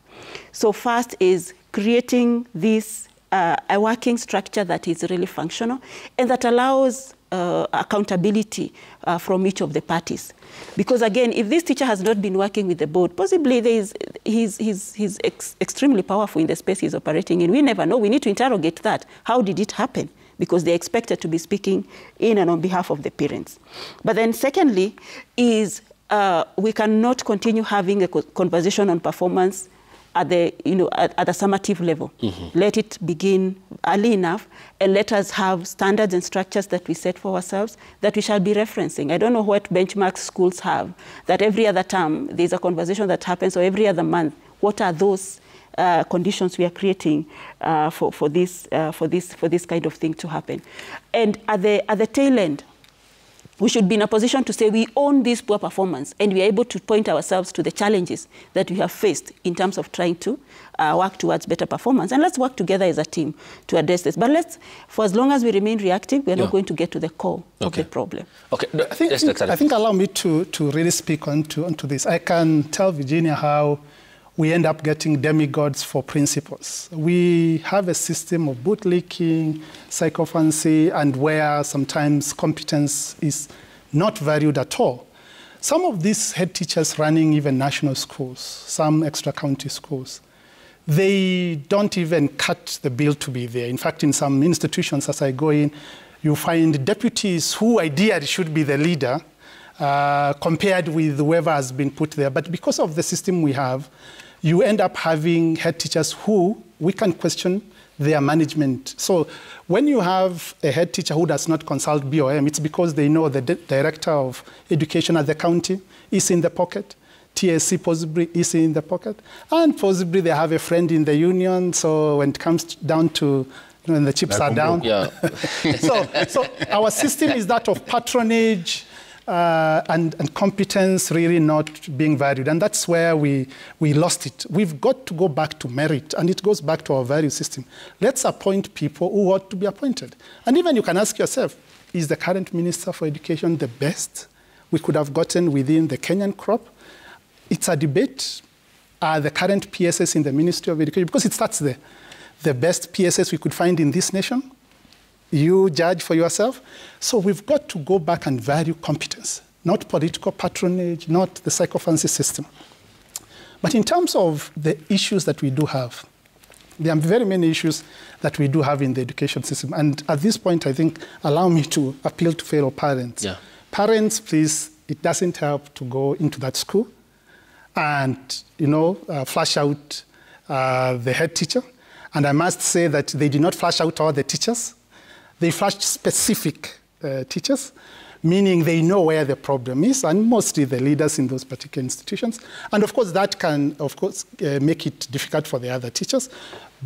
So first is creating this a working structure that is really functional and that allows accountability from each of the parties. Because again, if this teacher has not been working with the board, possibly he's extremely powerful in the space he's operating in. We never know. We need to interrogate that. How did it happen? Because they're expected to be speaking in and on behalf of the parents. But then secondly is we cannot continue having a conversation on performance at the summative level. Let it begin early enough and let us have standards and structures that we set for ourselves that we shall be referencing. I don't know what benchmarks schools have, that every other term there's a conversation that happens, or every other month. What are those conditions we are creating for this kind of thing to happen? And at the tail end, we should be in a position to say we own this poor performance and we are able to point ourselves to the challenges that we have faced in terms of trying to work towards better performance. And let's work together as a team to address this. But for as long as we remain reactive, we're not going to get to the core of the problem. Okay. I think allow me to really speak onto this. I can tell Virginia how we end up getting demigods for principals. We have a system of bootlicking, sycophancy, and where sometimes competence is not valued at all. Some of these head teachers running even national schools, some extra county schools, they don't even cut the bill to be there. In fact, in some institutions, as I go in, you find deputies who ideally should be the leader compared with whoever has been put there. But because of the system we have, you end up having head teachers who we can question their management. So when you have a head teacher who does not consult BOM, it's because they know the director of education at the county is in the pocket. TSC possibly is in the pocket. And possibly they have a friend in the union. So when it comes down to when the chips are down. Yeah. so our system is that of patronage and competence really not being valued. And that's where we lost it. We've got to go back to merit, and it goes back to our value system. Let's appoint people who ought to be appointed. And even you can ask yourself, is the current Minister for Education the best we could have gotten within the Kenyan crop? It's a debate. Are the current PSS in the Ministry of Education, because it starts there, the best PSS we could find in this nation? You judge for yourself. So we've got to go back and value competence, not political patronage, not the psychophancy system. But in terms of the issues that we do have, there are very many issues that we do have in the education system. And at this point, I think, allow me to appeal to fellow parents. Yeah. Parents, please, it doesn't help to go into that school and, flash out the head teacher. And I must say that they did not flash out all the teachers. They flashed specific teachers, meaning they know where the problem is, and mostly the leaders in those particular institutions. And of course, that can, make it difficult for the other teachers.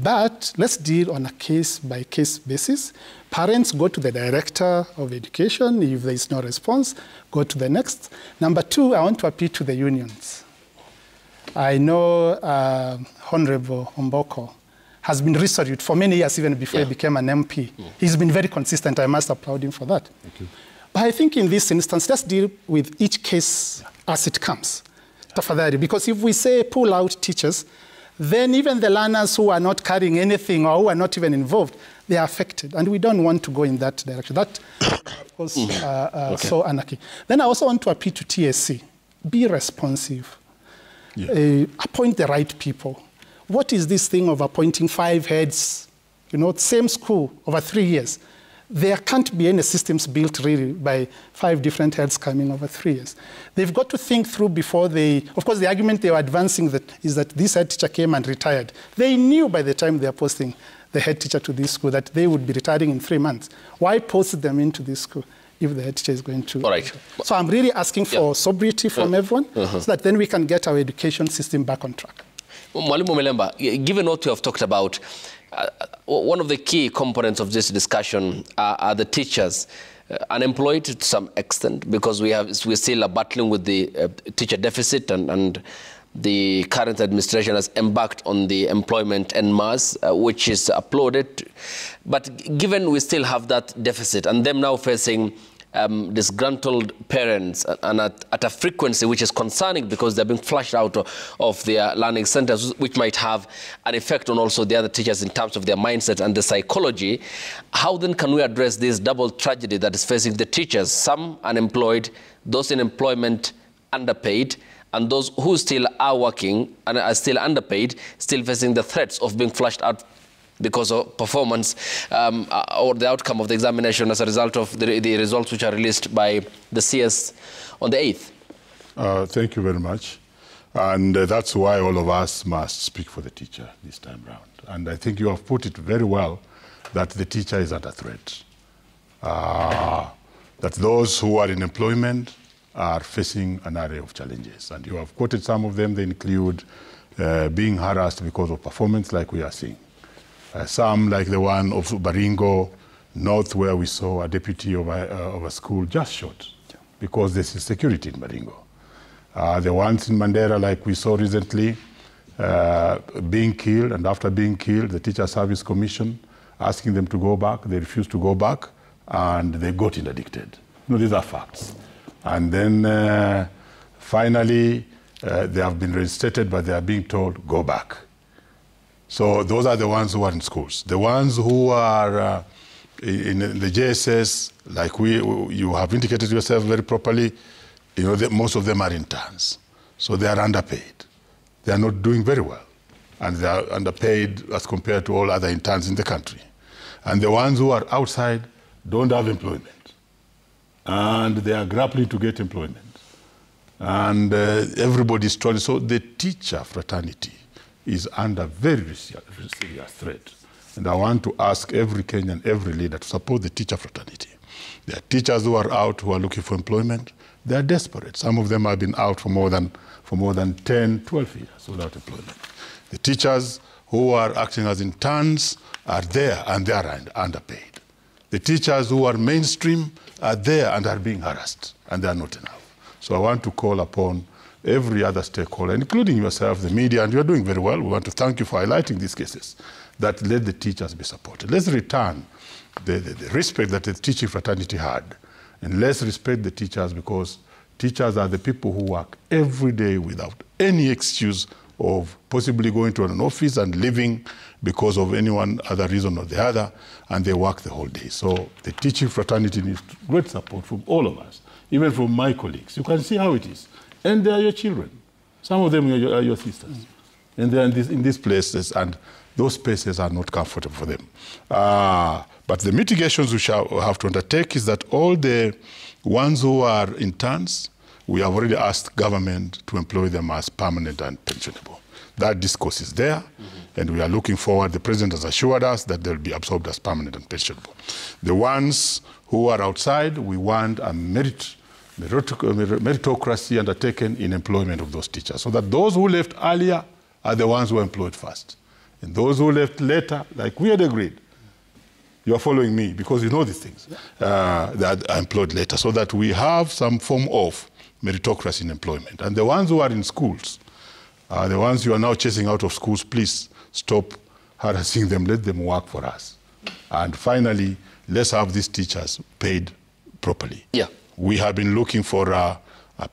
But let's deal on a case-by-case basis. Parents, go to the director of education. If there is no response, go to the next. Number two, I want to appeal to the unions. I know Honorable Omboko has been resolute for many years, even before he became an MP. He's been very consistent. I must applaud him for that. Thank you. But I think in this instance, let's deal with each case as it comes. Because if we say pull out teachers, then even the learners who are not carrying anything or who are not even involved, they are affected. And we don't want to go in that direction. That, of course, so anarchy. Then I also want to appeal to TSC. Be responsive. Yeah. Appoint the right people. What is this thing of appointing 5 heads, same school over 3 years? There can't be any systems built really by 5 different heads coming over 3 years. They've got to think through before of course, the argument they were advancing is that this head teacher came and retired. They knew by the time they are posting the head teacher to this school that they would be retiring in 3 months. Why post them into this school if the head teacher is going to? All right. So I'm really asking for sobriety from everyone so that then we can get our education system back on track. Mwalimu Melemba, given what you have talked about, one of the key components of this discussion are the teachers, unemployed to some extent, because we still are battling with the teacher deficit, and the current administration has embarked on the employment en masse, which is applauded. But given we still have that deficit, and them now facing disgruntled parents and at a frequency which is concerning, because they're being flushed out of their learning centers, which might have an effect on also the other teachers in terms of their mindset and the psychology. How then can we address this double tragedy that is facing the teachers, some unemployed, those in employment underpaid, and those who still are working and are still underpaid, still facing the threats of being flushed out because of performance or the outcome of the examination as a result of the results which are released by the CS on the 8th? Thank you very much. And that's why all of us must speak for the teacher this time round. And I think you have put it very well that the teacher is under threat. That those who are in employment are facing an array of challenges. And you have quoted some of them. They include being harassed because of performance, like we are seeing. Some, like the one of Baringo North, where we saw a deputy of a school just shot because there's insecurity in Baringo. The ones in Mandera, like we saw recently, being killed, and after being killed, the Teacher Service Commission asking them to go back. They refused to go back, and they got interdicted. These are facts. And then finally, they have been reinstated, but they are being told, go back. So those are the ones who are in schools. The ones who are in the JSS, like you have indicated yourself very properly, most of them are interns. So they are underpaid. They are not doing very well. and they are underpaid as compared to all other interns in the country. And the ones who are outside don't have employment, and they are grappling to get employment. And everybody is struggling. So the teacher fraternity is under very serious threat. And I want to ask every Kenyan, every leader to support the teacher fraternity. There are teachers who are out who are looking for employment. They are desperate. Some of them have been out for more than 10, 12 years without employment. The teachers who are acting as interns are there and they are underpaid. The teachers who are mainstream are there and are being harassed, and they are not enough. So I want to call upon every other stakeholder, including yourself, the media, and you're doing very well. We want to thank you for highlighting these cases, that let the teachers be supported. Let's return the respect that the teaching fraternity had, and let's respect the teachers, because teachers are the people who work every day without any excuse of possibly going to an office and leaving because of any one other reason or the other, and they work the whole day. So the teaching fraternity needs great support from all of us, even from my colleagues. You can see how it is. And they are your children. Some of them are your sisters. And they are in these places, and those spaces are not comfortable for them. But the mitigations we shall have to undertake is that all the ones who are interns, we have already asked government to employ them as permanent and pensionable. That discourse is there, and we are looking forward. The president has assured us that they'll be absorbed as permanent and pensionable. The ones who are outside, we want a meritocracy undertaken in employment of those teachers, so that those who left earlier are the ones who are employed first. And those who left later, like we had agreed, you are following me because you know these things, that are employed later, so that we have some form of meritocracy in employment. And the ones who are in schools, the ones you are now chasing out of schools, please stop harassing them, let them work for us. And finally, let's have these teachers paid properly. Yeah. We have been looking for a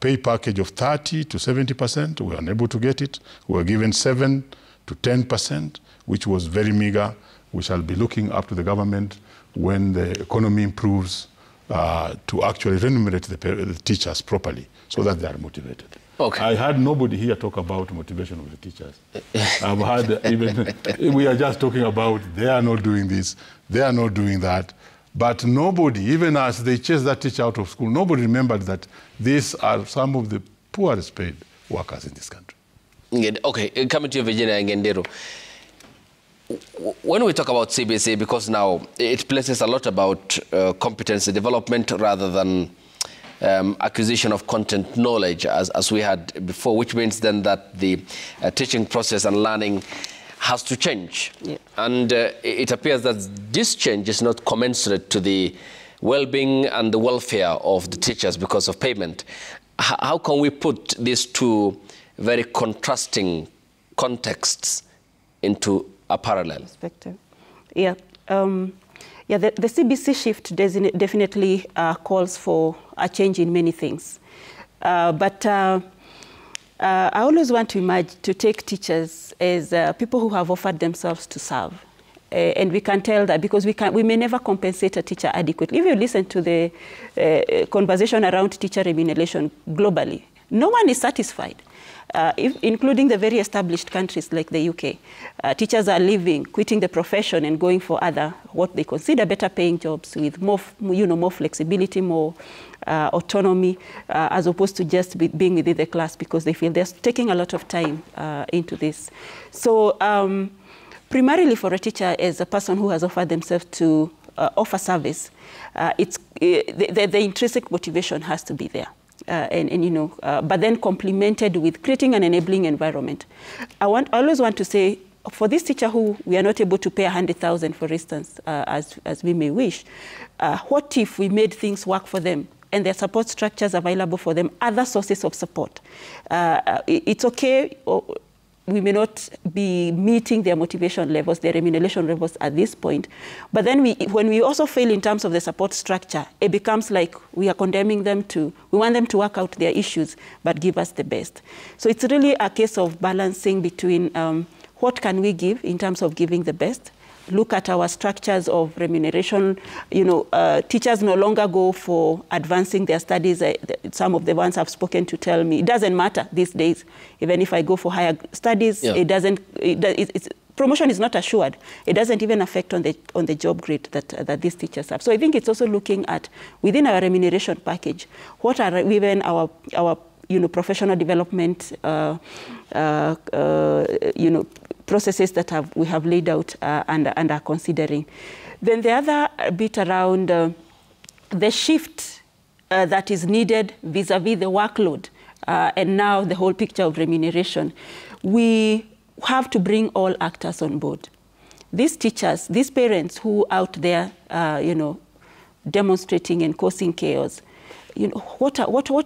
pay package of 30 to 70%. We were unable to get it. We were given 7 to 10%, which was very meager. We shall be looking up to the government when the economy improves to actually remunerate the teachers properly so that they are motivated. Okay. I heard nobody here talk about motivation of the teachers. I've heard even, we are just talking about they are not doing this, they are not doing that. But nobody, even as they chased that teacher out of school, nobody remembered that these are some of the poorest paid workers in this country. Okay, coming to you, Virginia Ngendero. When we talk about CBC, because now it places a lot about competency development rather than acquisition of content knowledge, as we had before, which means then that the teaching process and learning has to change. Yeah. And it appears that this change is not commensurate to the well-being and the welfare of the teachers because of payment. How can we put these two very contrasting contexts into a parallel perspective? Yeah, yeah. The CBC shift definitely calls for a change in many things, but I always want to take teachers as people who have offered themselves to serve, and we can tell that because we may never compensate a teacher adequately. If you listen to the conversation around teacher remuneration globally, no one is satisfied. Including the very established countries like the UK. Teachers are leaving, quitting the profession and going for other, what they consider better paying jobs with more, more flexibility, more autonomy, as opposed to just being within the class because they feel they're taking a lot of time into this. So primarily for a teacher as a person who has offered themselves to offer service, the intrinsic motivation has to be there. But then complemented with creating an enabling environment. I always want to say, for this teacher who we are not able to pay 100,000, for instance, as we may wish, what if we made things work for them and their support structures available for them, other sources of support? It's okay. We may not be meeting their motivation levels, their remuneration levels at this point. But then when we also fail in terms of the support structure, it becomes like we are condemning them we want them to work out their issues, but give us the best. So it's really a case of balancing between what can we give in terms of giving the best, look at our structures of remuneration. Teachers no longer go for advancing their studies. Some of the ones I've spoken to tell me it doesn't matter these days. Even if I go for higher studies, it doesn't. Promotion is not assured. It doesn't even affect on the job grade that these teachers have. So I think it's also looking at within our remuneration package, what are even our professional development processes that we have laid out and are considering. Then the other bit around the shift that is needed vis-a-vis the workload and now the whole picture of remuneration. We have to bring all actors on board. These teachers, these parents who out there, demonstrating and causing chaos, what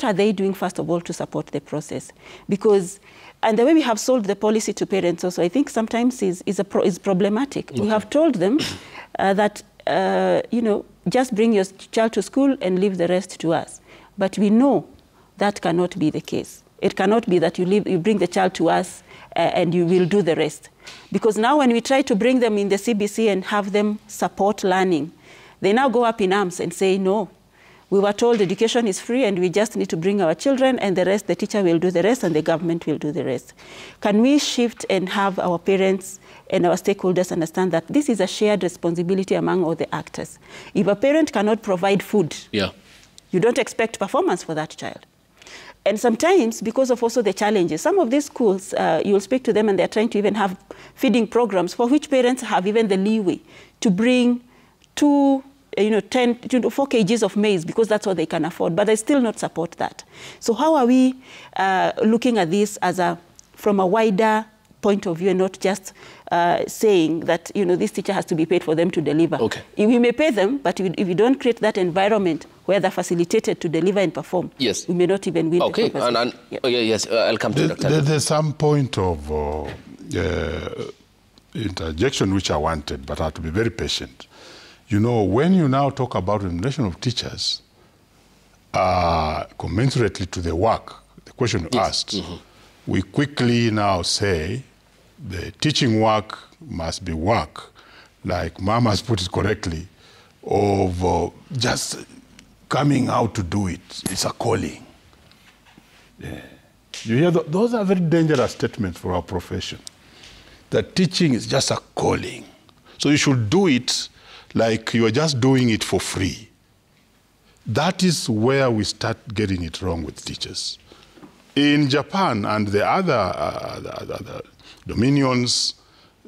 are they doing, first of all, to support the process? Because, and the way we have sold the policy to parents also, I think sometimes is problematic. Okay. We have told them that, just bring your child to school and leave the rest to us. But we know that cannot be the case. It cannot be that you bring the child to us and you will do the rest. Because now when we try to bring them in the CBC and have them support learning, they now go up in arms and say, no, we were told education is free and we just need to bring our children and the rest, the teacher will do the rest and the government will do the rest. Can we shift and have our parents and our stakeholders understand that this is a shared responsibility among all the actors? If a parent cannot provide food, you don't expect performance for that child. And sometimes, because of also the challenges, some of these schools, you'll speak to them and they're trying to even have feeding programs for which parents have even the leeway to bring 4 kgs of maize because that's what they can afford, but they still not support that. So how are we looking at this from a wider point of view and not just saying that, this teacher has to be paid for them to deliver. Okay. We may pay them, but if you don't create that environment where they're facilitated to deliver and perform, we may not even win. Okay, yes, I'll come to Dr. There's some point of interjection which I wanted, but I have to be very patient. When you now talk about remuneration of teachers, commensurately to the work, the question you asked, we quickly now say the teaching work must be work, like Mom has put it correctly, of just coming out to do it. It's a calling. Yeah. You hear those are very dangerous statements for our profession. That teaching is just a calling. So you should do it like you are just doing it for free. That is where we start getting it wrong with teachers. In Japan and the other dominions,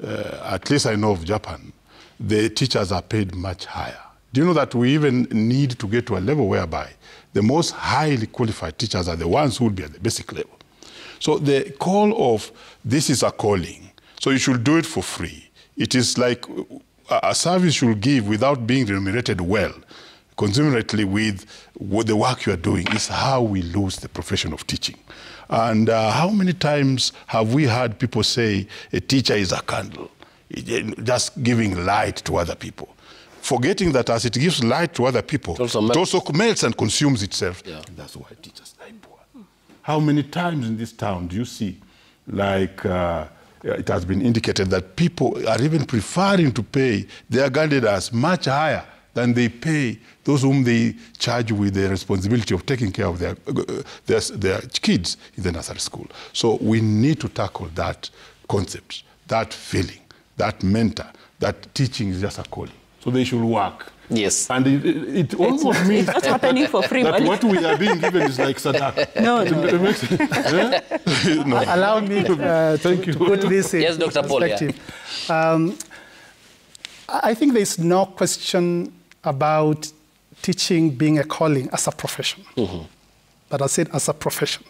at least I know of Japan, the teachers are paid much higher. Do you know that we even need to get to a level whereby the most highly qualified teachers are the ones who will be at the basic level? So the call of this is a calling, so you should do it for free. It is like a service you should give without being remunerated well, commensurately with the work you are doing, is how we lose the profession of teaching. And how many times have we heard people say a teacher is a candle, just giving light to other people, forgetting that as it gives light to other people, it also melts and consumes itself. Yeah. And that's why teachers die poor. How many times in this town do you see, like it has been indicated that people are even preferring to pay their guardians much higher than they pay those whom they charge with the responsibility of taking care of their kids in the nursery school. So we need to tackle that concept, that feeling, that mentor, that teaching is just a calling. So they should work. Yes. And it almost means that's happening for free that money. what we are being given is like sadaka. No. Allow me to put this in perspective. I think there's no question about teaching being a calling as a profession. But I said as a profession.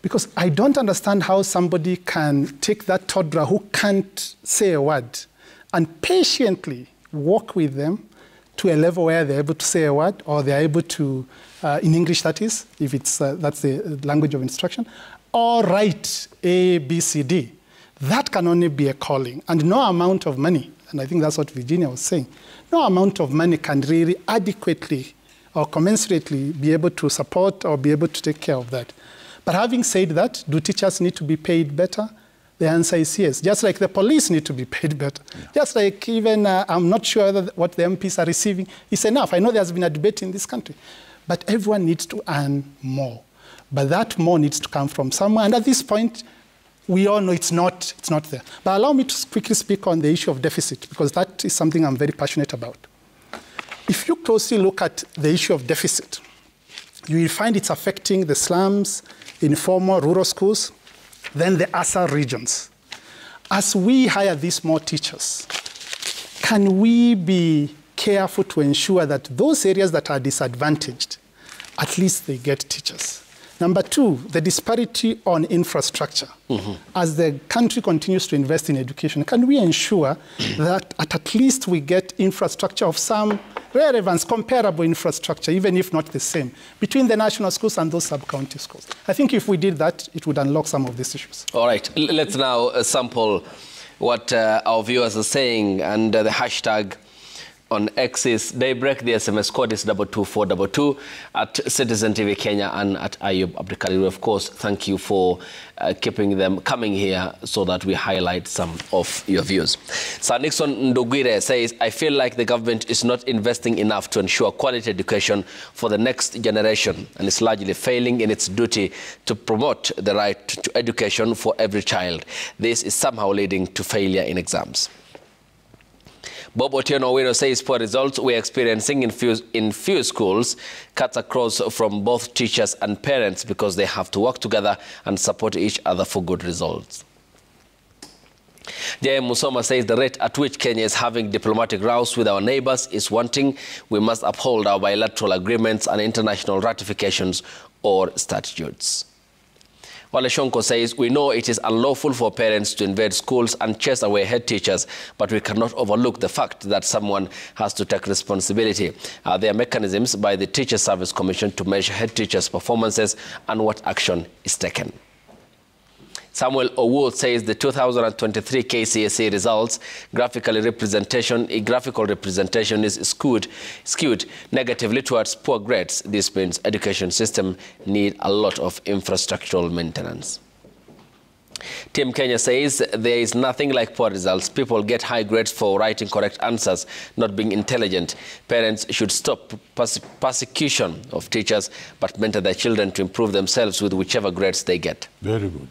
Because I don't understand how somebody can take that toddler who can't say a word and patiently walk with them to a level where they're able to say a word, or they're able to, in English that is, if it's that's the language of instruction, or write A, B, C, D. That can only be a calling. And no amount of money, and I think that's what Virginia was saying, no amount of money can really adequately or commensurately be able to support or be able to take care of that. But having said that, do teachers need to be paid better? The answer is yes. Just like the police need to be paid better. Yeah. Just like even, I'm not sure what the MPs are receiving is enough. I know there's been a debate in this country. But everyone needs to earn more. But that more needs to come from somewhere. And at this point, we all know it's not there. But allow me to quickly speak on the issue of deficit, because that is something I'm very passionate about. If you closely look at the issue of deficit, you will find it's affecting the slums, informal, rural schools, then the ASA regions. As we hire these more teachers, can we be careful to ensure that those areas that are disadvantaged, at least they get teachers? Number two, the disparity on infrastructure. Mm-hmm. As the country continues to invest in education, can we ensure that at least we get infrastructure of some relevance, comparable infrastructure, even if not the same, between the national schools and those sub-county schools? I think if we did that, it would unlock some of these issues. All right, let's now sample what our viewers are saying, and the hashtag on X is Daybreak. The SMS code is 22422 at Citizen TV Kenya and at Ayub Abdikadir. Of course, thank you for keeping them coming here so that we highlight some of your views. Sir Nixon Ndogwire says, I feel like the government is not investing enough to ensure quality education for the next generation and is largely failing in its duty to promote the right to education for every child. This is somehow leading to failure in exams. Bob Otieno Owino says poor results we're experiencing in few schools cuts across from both teachers and parents because they have to work together and support each other for good results. J.M. Musoma says the rate at which Kenya is having diplomatic rows with our neighbors is wanting. We must uphold our bilateral agreements and international ratifications or statutes. Wale Shonko says, we know it is unlawful for parents to invade schools and chase away head teachers, but we cannot overlook the fact that someone has to take responsibility. There are mechanisms by the Teacher Service Commission to measure head teachers' performances and what action is taken. Samuel Owood says the 2023 KCSE results graphical representation is skewed negatively towards poor grades. This means education system need a lot of infrastructural maintenance. Team Kenya says there is nothing like poor results. People get high grades for writing correct answers, not being intelligent. Parents should stop persecution of teachers, but mentor their children to improve themselves with whichever grades they get. Very good.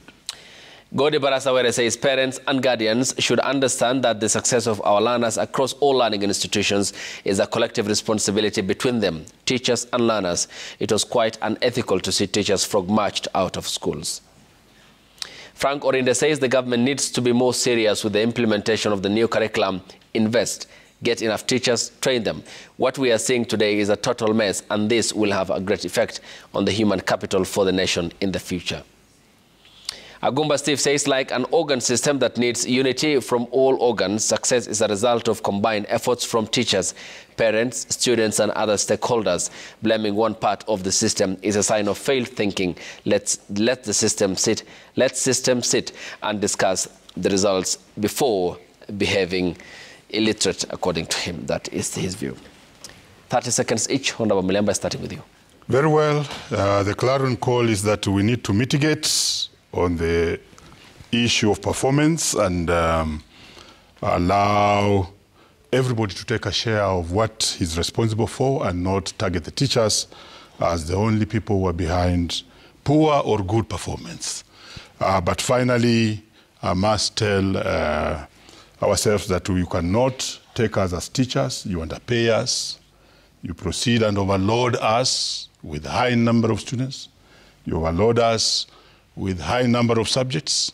Godi Barasawere says parents and guardians should understand that the success of our learners across all learning institutions is a collective responsibility between them, teachers and learners. It was quite unethical to see teachers frog marched out of schools. Frank Orinde says the government needs to be more serious with the implementation of the new curriculum. Invest, get enough teachers, train them. What we are seeing today is a total mess, and this will have a great effect on the human capital for the nation in the future. Agumba Steve says, like an organ system that needs unity from all organs, success is a result of combined efforts from teachers, parents, students, and other stakeholders. Blaming one part of the system is a sign of failed thinking. Let the system sit. Let system sit and discuss the results before behaving illiterate, according to him. That is his view. 30 seconds each. Honorable Mulemba, starting with you. Very well. The clarion call is that we need to mitigate on the issue of performance and allow everybody to take a share of what he's responsible for and not target the teachers as the only people who are behind poor or good performance. But finally, I must tell ourselves that you cannot take us as teachers, you underpay us, you proceed and overload us with a high number of students, you overload us with high number of subjects,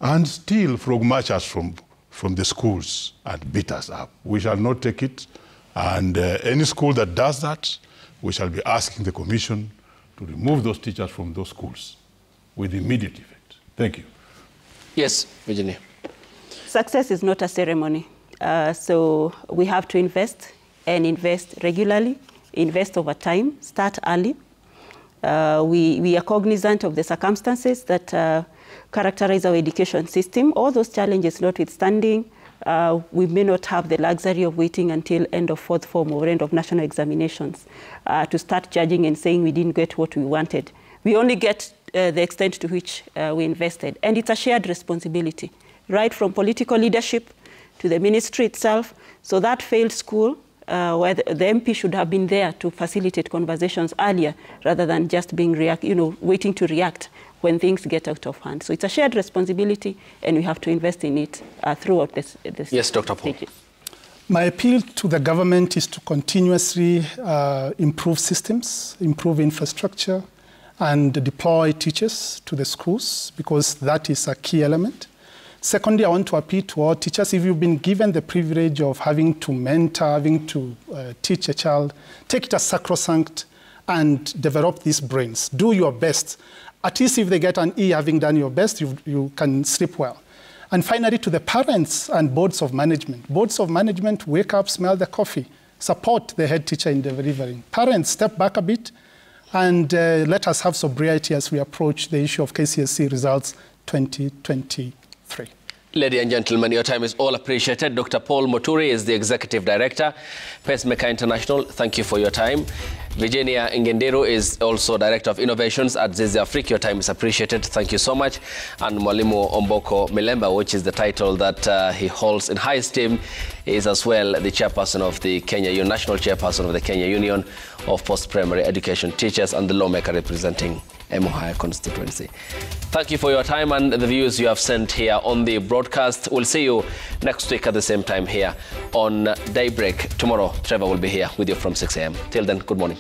and still frog march us from the schools and beat us up. We shall not take it, and any school that does that, we shall be asking the Commission to remove those teachers from those schools with immediate effect. Thank you. Yes, Virginia. Success is not a ceremony, so we have to invest and invest regularly, invest over time, start early. We are cognizant of the circumstances that characterize our education system. All those challenges notwithstanding, we may not have the luxury of waiting until end of fourth form or end of national examinations to start judging and saying we didn't get what we wanted. We only get the extent to which we invested. And it's a shared responsibility, right from political leadership to the ministry itself. So that failed school, where the MP should have been there to facilitate conversations earlier rather than just being waiting to react when things get out of hand. So it's a shared responsibility, and we have to invest in it throughout this. Yes, Dr. Paul. My appeal to the government is to continuously improve systems, improve infrastructure, and deploy teachers to the schools, because that is a key element. Secondly, I want to appeal to all teachers. If you've been given the privilege of having to mentor, having to teach a child, take it as sacrosanct and develop these brains. Do your best. At least if they get an E having done your best, you can sleep well. And finally, to the parents and boards of management. Boards of management, wake up, smell the coffee. Support the head teacher in delivering. Parents, step back a bit and let us have sobriety as we approach the issue of KCSE results 2023. Ladies and gentlemen, your time is all appreciated. Dr. Paul Muturi is the Executive Director, Pacemaker International. Thank you for your time. Virginia Ngendiru is also Director of Innovations at Zizi Afrique. Your time is appreciated. Thank you so much. And Mwalimu Omboko Milemba, which is the title that he holds in high esteem, is as well the chairperson of the National Chairperson of the Kenya Union of Post-Primary Education Teachers and the lawmaker representing Emuhaya constituency. Thank you for your time and the views you have sent here on the broadcast. We'll see you next week at the same time here on Daybreak. Tomorrow, Trevor will be here with you from 6 a.m. Till then, good morning.